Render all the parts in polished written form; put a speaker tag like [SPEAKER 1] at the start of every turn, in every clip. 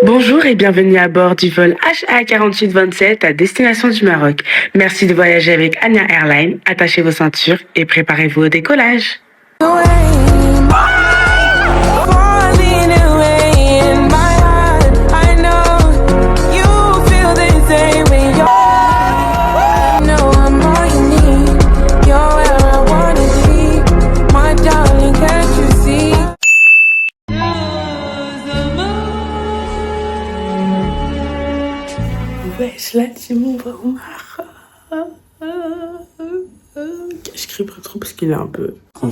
[SPEAKER 1] Bonjour et bienvenue à bord du vol HA4827 à destination du Maroc. Merci de voyager avec Ania Airlines. Attachez vos ceintures et préparez-vous au décollage. Wesh, là, tu m'ouvres au Maroc. Je crie pas trop parce qu'il est un peu... Du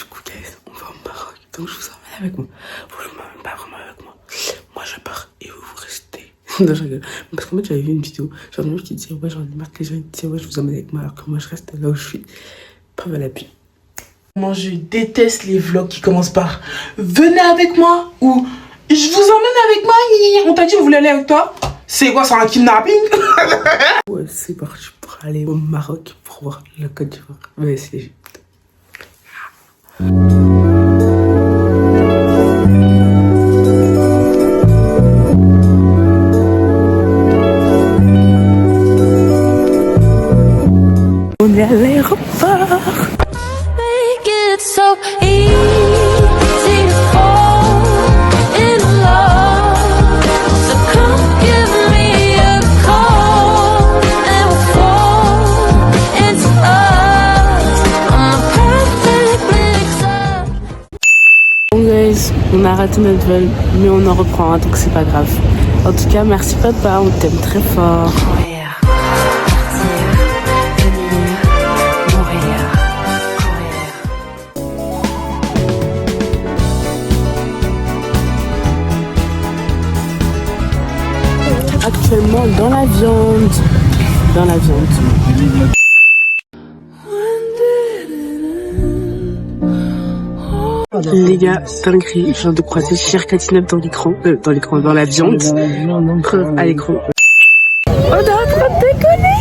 [SPEAKER 1] coup, guys, on va au Maroc. Donc, je vous emmène avec moi. Vous ne m'emmènez pas vraiment avec moi. Moi, je pars et vous, vous restez. Non, je rigole. Parce qu'en fait, j'avais vu une vidéo. Genre, même qui disait, ouais, j'en ai marre que les gens disaient, ouais, je vous emmène avec moi. Alors que moi, je reste là où je suis. Pas mal à pied. Moi, je déteste les vlogs qui commencent par venez avec moi ou je vous emmène avec moi. On t'a dit, vous voulez aller avec toi? C'est quoi, c'est un kidnapping? Ouais, c'est parti pour aller au Maroc pour voir la Côte d'Ivoire. Ouais, c'est l'Égypte. On est à l'aéroport. Bon guys, on a raté notre vol, mais on en reprend, hein, donc c'est pas grave. En tout cas, merci papa, on t'aime très fort. Actuellement dans la viande. Dans la viande. Les gars, dinguerie, je viens de croiser Cher Katineb dans l'écran, dans la viande. Preuve à l'écran. On est en train de décoller.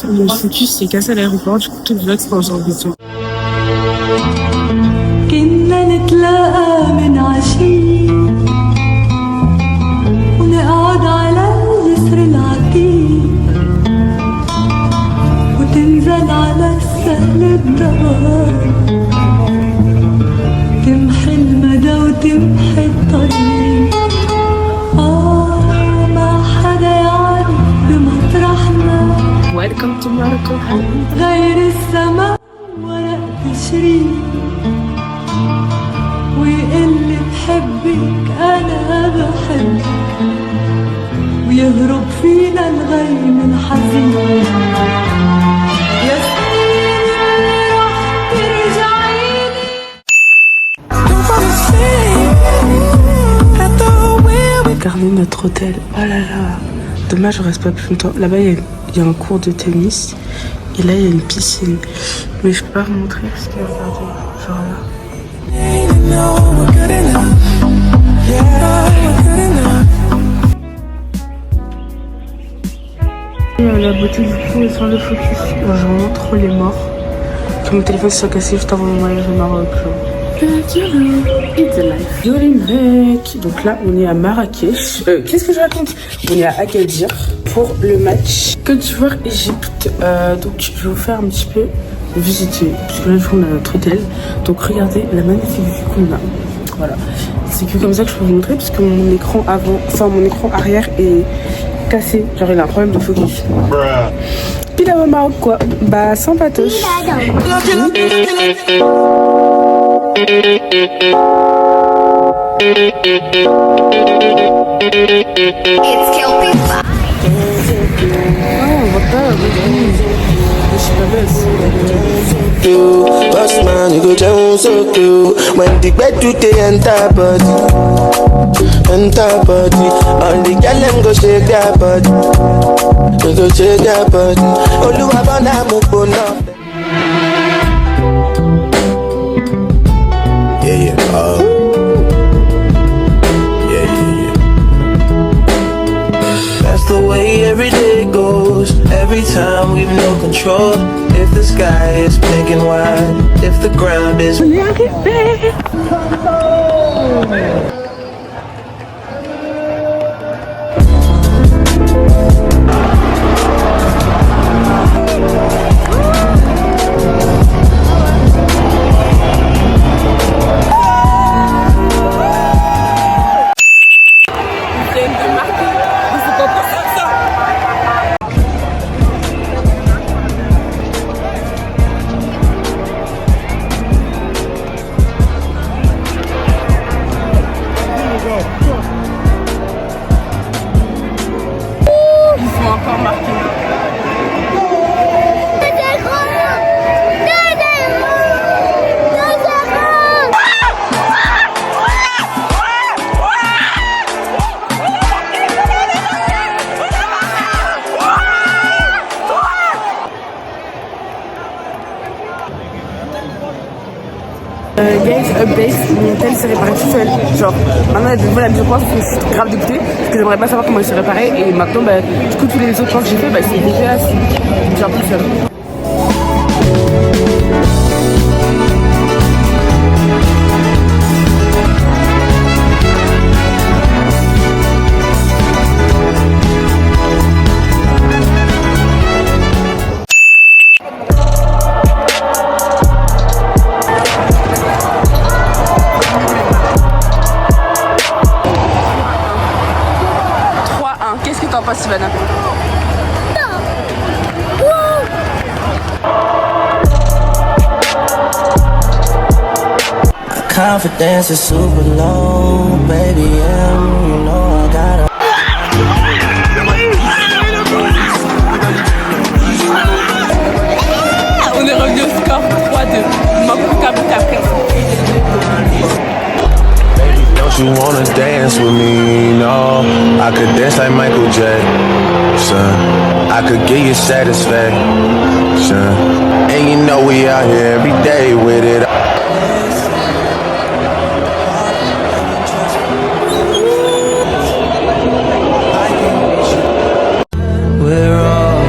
[SPEAKER 1] Le focus s'est cassé à l'aéroport, du coup tout le vlog c'est en genre de son. كنا نتلاقى من عشية ونقعد على الجسر العتيق وتنزل على السهل الدار تمحي المدى وتمحي الطريق ما حدا يعرف بمطرحنا. Welcome to Morocco. غير السماء ورق تشريق ويقلي بحبك أنا بحبك ويهرب فينا الغيم الحزين يا سنين رح ترجعيلي. Regardez notre hôtel. Oh là là. Dommage, je reste pas plus longtemps. Là-bas, il y a un cours de tennis. Et là, il y a une piscine. Mais je peux pas vous montrer parce que regardez, genre là. La beauté du coup est sur le focus. Genre, je vraiment trop les morts. Que mon téléphone soit cassé juste avant mon voyage au Maroc. It's a life. Yorimrek. Donc là, on est à Marrakech. Qu'est-ce que je raconte? On est à Agadir pour le match Côte d'Ivoire Égypte. Donc je vais vous faire un petit peu visiter. Parce que là, on a notre hôtel. Donc regardez la magnifique vue qu'on a. Voilà. C'est que comme ça que je peux vous montrer parce que mon écran avant, enfin mon écran arrière est cassé. Genre, il a un problème de focus. Pile au Maroc, quoi. Bah, sans patoche.
[SPEAKER 2] Boss man, you go down so cool. When the bed do they enter body, all the girl them go shake their body, they go shake their body. Oluwa bana mo bona. Yeah. That's the way every day goes. Every time we've no control. If the sky is big and wide, if the ground is.
[SPEAKER 1] Guys, update, mon tel s'est réparé tout seul. Genre, maintenant il y a de nouvelles amies, je pense que c'est grave dégoûté parce que j'aimerais pas savoir comment il s'est réparé. Et maintenant, bah, du coup, tous les autres plans que j'ai fait, bah, c'est déjà genre tout seul. Qu'est-ce que t'en penses, Sylvana?
[SPEAKER 2] Confidence is super low, baby. You know I gotta.
[SPEAKER 1] On est revenu au score 3-2.
[SPEAKER 2] Don't you wanna dance with me? No, I could dance like Michael Jackson. I could give you satisfaction. And you know we out here every day with it. We're all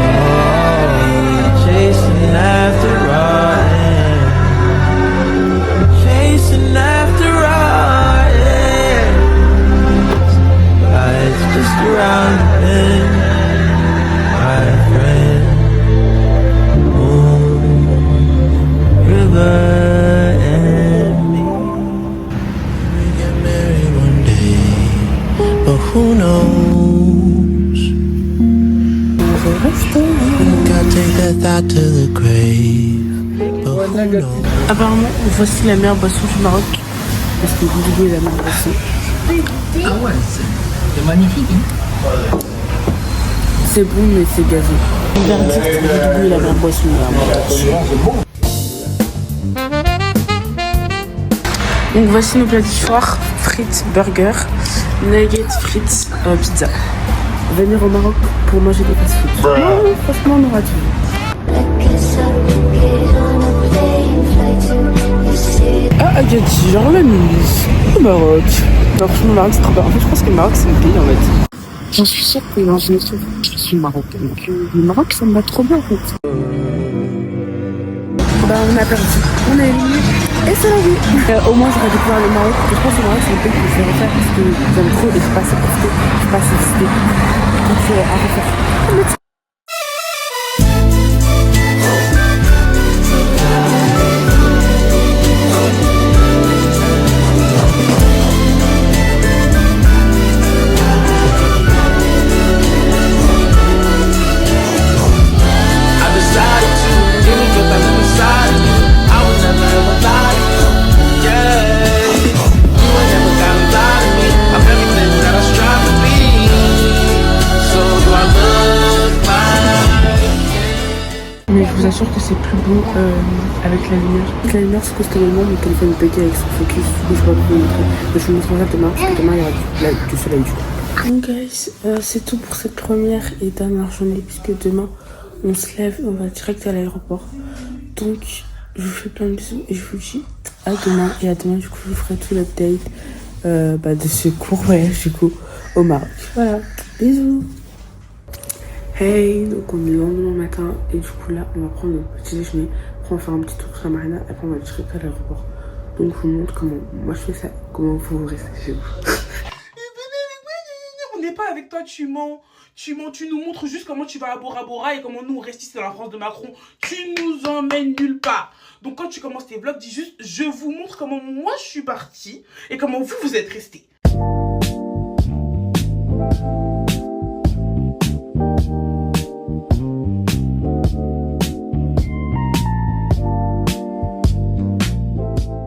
[SPEAKER 2] chasing after running, chasing after running. Life's just around the bend, my friend. River and me. We get married one day, but who knows? Gotta take that thought to the grave, but who knows?
[SPEAKER 1] Apparemment, voici la meilleure boisson du Maroc. Parce que Goudou est la meilleure boisson.
[SPEAKER 3] Ah ouais, c'est magnifique. Hein.
[SPEAKER 1] C'est bon, mais c'est gazé. Verdict, Goudou est la meilleure boisson du Maroc. Donc voici nos plats du soir, frites, burger, nuggets, frites, pizza. Venir au Maroc pour manger des fast-food. Non, franchement, on aura tout. Ah, Agadir, genre la mise. Au Maroc. Non, franchement, le Maroc, c'est trop bien. En fait, je pense que le Maroc, c'est le pays, en fait. J'en suis sûre que dans une autre je suis marocaine. Donc, le Maroc, ça me va trop bien, en fait. Bah, on a perdu. On est éliminé. Et c'est la vie. Au moins, j'aurais découvert le Maroc. Je pense que le Maroc, c'est le pays que je vais refaire parce que j'aime trop et je ne peux pas supporter. Je ne peux pas assister. Donc, à refaire. vous assure que c'est plus beau avec la lumière. La lumière, c'est constamment mon téléphone buggy avec son focus. Du coup, je peux pas vous montrer. Mais je vous montrerai ça demain, parce que demain, il y aura du soleil du coup. Donc guys, c'est tout pour cette première et dernière journée, puisque demain, on se lève et on va direct à l'aéroport. Donc, je vous fais plein de bisous et je vous dis à demain. Et à demain, du coup, je vous ferai tout l'update de ce court voyage, du coup, au Maroc. Voilà, bisous. Hey, donc on est le lendemain matin et du coup là on va prendre notre petit déjeuner, après on va faire un petit tour sur la marina et après on va direct à l'aéroport. Donc je vous montre comment moi je fais ça, comment vous restez chez vous.
[SPEAKER 4] On n'est pas avec toi, tu mens. Tu mens, tu nous montres juste comment tu vas à Bora Bora et comment nous on reste ici dans la France de Macron. Tu nous emmènes nulle part. Donc quand tu commences tes vlogs, dis juste je vous montre comment moi je suis partie et comment vous, vous êtes restés.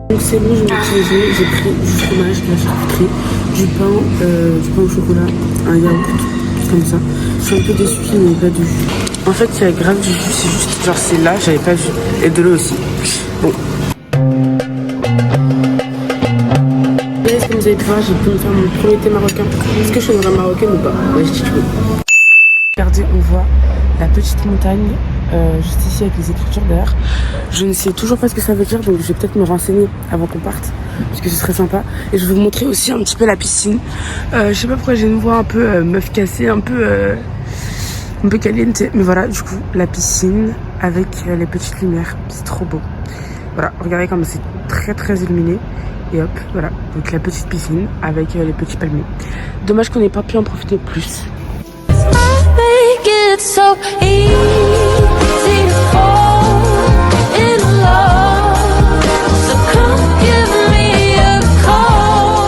[SPEAKER 1] Donc c'est bon, j'ai utilisé, j'ai pris du fromage, de la charcuterie, du pain au chocolat, un yaourt, comme ça. Je suis un peu déçue qu'il n'y ait pas de jus. En fait, il y a grave du jus, c'est juste genre c'est là, j'avais pas de jus. Et de l'eau aussi. Bon. Comme vous avez pu voir, j'ai pu me faire mon premier thé marocain. Est-ce que je suis une vraie marocaine ou pas? Ouais, je dis tu peux. Regardez, on voit la petite montagne juste ici avec les écritures derrière. Je ne sais toujours pas ce que ça veut dire, donc je vais peut-être me renseigner avant qu'on parte, parce que ce serait sympa. Et je vais vous montrer aussi un petit peu la piscine. Je sais pas pourquoi j'ai une voix un peu meuf cassée, un peu caliente, mais voilà, du coup la piscine avec les petites lumières, c'est trop beau. Voilà, regardez comme c'est très très illuminé. Et hop, voilà, donc la petite piscine avec les petits palmiers. Dommage qu'on n'ait pas pu en profiter plus.
[SPEAKER 5] It's so easy to fall in love, so come give me a call.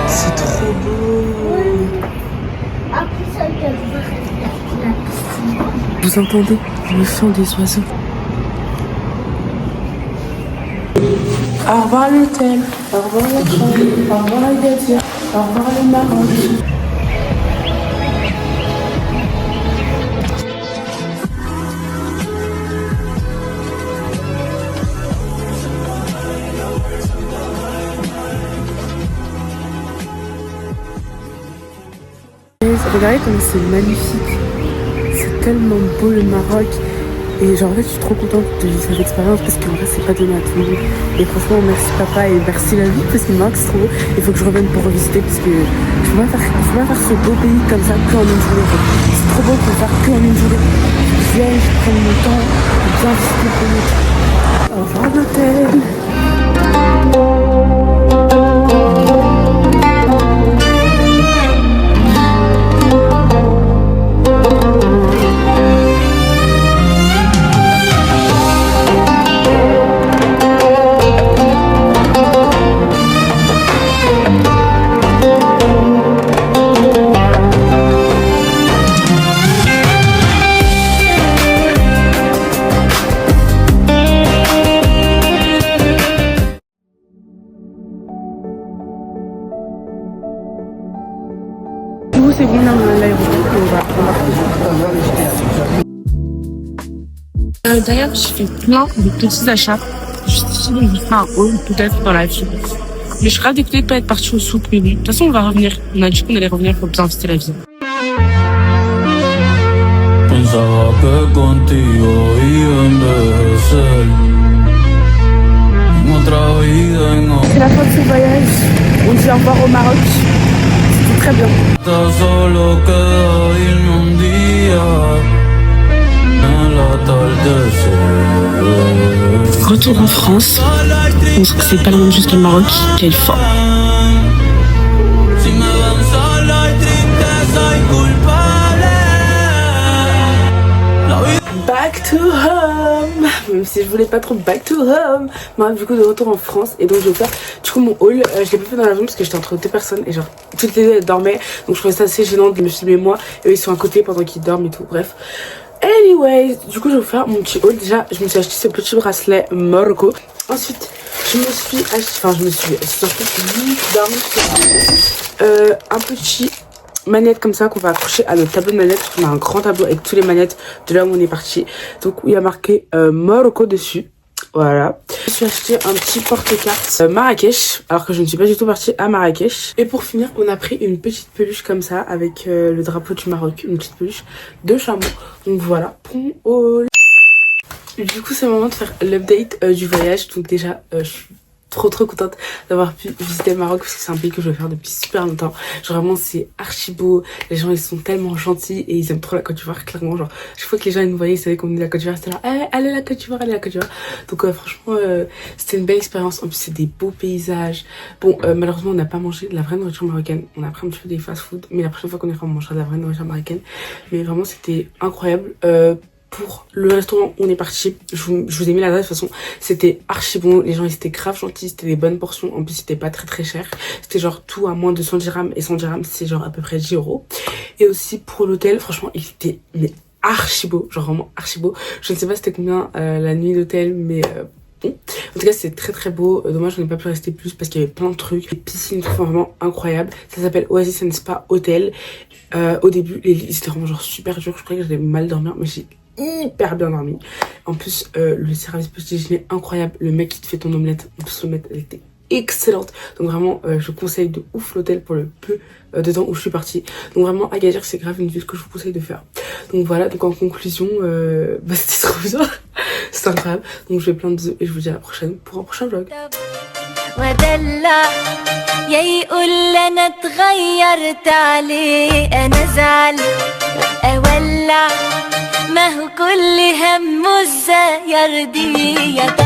[SPEAKER 1] C'est trop beau. Vous entendez le chant des oiseaux? Au revoir l'hôtel, au revoir la chambre, au revoir Agadir, au revoir le Maroc. Regardez comme c'est magnifique, c'est tellement beau le Maroc. Et genre en fait je suis trop contente de vivre cette expérience parce qu'en vrai c'est pas donné à tout le monde. Et franchement merci papa et merci la vie parce que Maroc c'est trop beau. Il faut que je revienne pour revisiter parce que je peux pas faire ce beau pays comme ça qu'en une journée. C'est trop beau de le faire qu'en une journée. Je viens, je prends mon temps de bien visiter le pays. Au revoir l'hôtel. C'est bon, là, on a l'aéroport. D'ailleurs, j'ai fait plein de petits achats. Juste ici, donc je ferai un haul peut-être dans la ville. Mais je serais dégoûtée de pas être partie au souk, mais bon. De toute façon, on va revenir. On a dit qu'on allait revenir pour bien visiter la ville.
[SPEAKER 6] Pensaba que contigo iba a envejecer en otra vida en otra.
[SPEAKER 1] C'est la fin de ce voyage. On dit au revoir au Maroc. C'était très bien.
[SPEAKER 6] Solo queda irme un día en la atardecer.
[SPEAKER 1] Retour en France. On sait que c'est pas loin jusqu'au Maroc. Quel fort.
[SPEAKER 6] Si me ven sola y tristeza y culpable. La vida.
[SPEAKER 1] Back to home. Même si je voulais pas trop back to home. Moi du coup de retour en France. Et donc je vais faire du coup mon haul. Je l'ai pas fait dans l'avion parce que j'étais entre deux personnes. Et genre toutes les deux elles dormaient. Donc je trouvais ça assez gênant de me filmer moi. Et eux ils sont à côté pendant qu'ils dorment et tout. Bref. Anyways, du coup je vais vous faire mon petit haul. Déjà je me suis acheté ce petit bracelet Morocco. Ensuite je me suis acheté, enfin je me suis surtout un petit manettes comme ça qu'on va accrocher à notre tableau de manettes. On a un grand tableau avec tous les manettes de là où on est parti. Donc il y a marqué Morocco dessus. Voilà. Je suis acheté un petit porte-cartes Marrakech, alors que je ne suis pas du tout partie à Marrakech. Et pour finir, on a pris une petite peluche comme ça avec le drapeau du Maroc, une petite peluche de chameau. Donc voilà, du coup c'est le moment de faire l'update du voyage. Donc déjà je suis trop contente d'avoir pu visiter le Maroc parce que c'est un pays que je veux faire depuis super longtemps. Genre vraiment c'est archi beau, les gens ils sont tellement gentils et ils aiment trop la Côte d'Ivoire, clairement. Genre chaque fois que les gens ils nous voyaient, ils savaient qu'on venait de la Côte d'Ivoire, c'était là allez la Côte d'Ivoire, allez la Côte d'Ivoire. Donc franchement c'était une belle expérience. En plus c'est des beaux paysages. Bon malheureusement on n'a pas mangé de la vraie nourriture marocaine, on a pris un petit peu des fast food, mais la prochaine fois qu'on ira on mangera de la vraie nourriture marocaine. Mais vraiment c'était incroyable. Pour le restaurant où on est parti, je vous ai mis l'adresse. De toute façon c'était archi bon, les gens ils étaient grave gentils, c'était des bonnes portions, en plus c'était pas très cher, c'était genre tout à moins de 100 dirhams, et 100 dirhams c'est genre à peu près 10 €. Et aussi pour l'hôtel, franchement il était mais archi beau, genre vraiment archi beau. Je ne sais pas c'était combien la nuit d'hôtel, mais bon, en tout cas c'est très beau. Dommage je n'ai pas pu rester plus parce qu'il y avait plein de trucs, les piscines sont vraiment incroyables. Ça s'appelle Oasis and Spa Hotel. Au début les lits c'était vraiment genre super dur, je croyais que j'allais mal dormir, mais j'ai hyper bien dormi. En plus le service petit déjeuner incroyable, le mec qui te fait ton omelette, en plus l'omelette elle était excellente. Donc vraiment je conseille de ouf l'hôtel pour le peu de temps où je suis partie. Donc vraiment Agadir c'est grave une ville que je vous conseille de faire. Donc voilà, donc en conclusion c'était trop bien. C'est incroyable. Donc je vais plein de bisous et je vous dis à la prochaine pour un prochain vlog.
[SPEAKER 5] يا يقول انا اتغيرت عليه انا زعل اولع ما هو كل همه ازاي يرضيه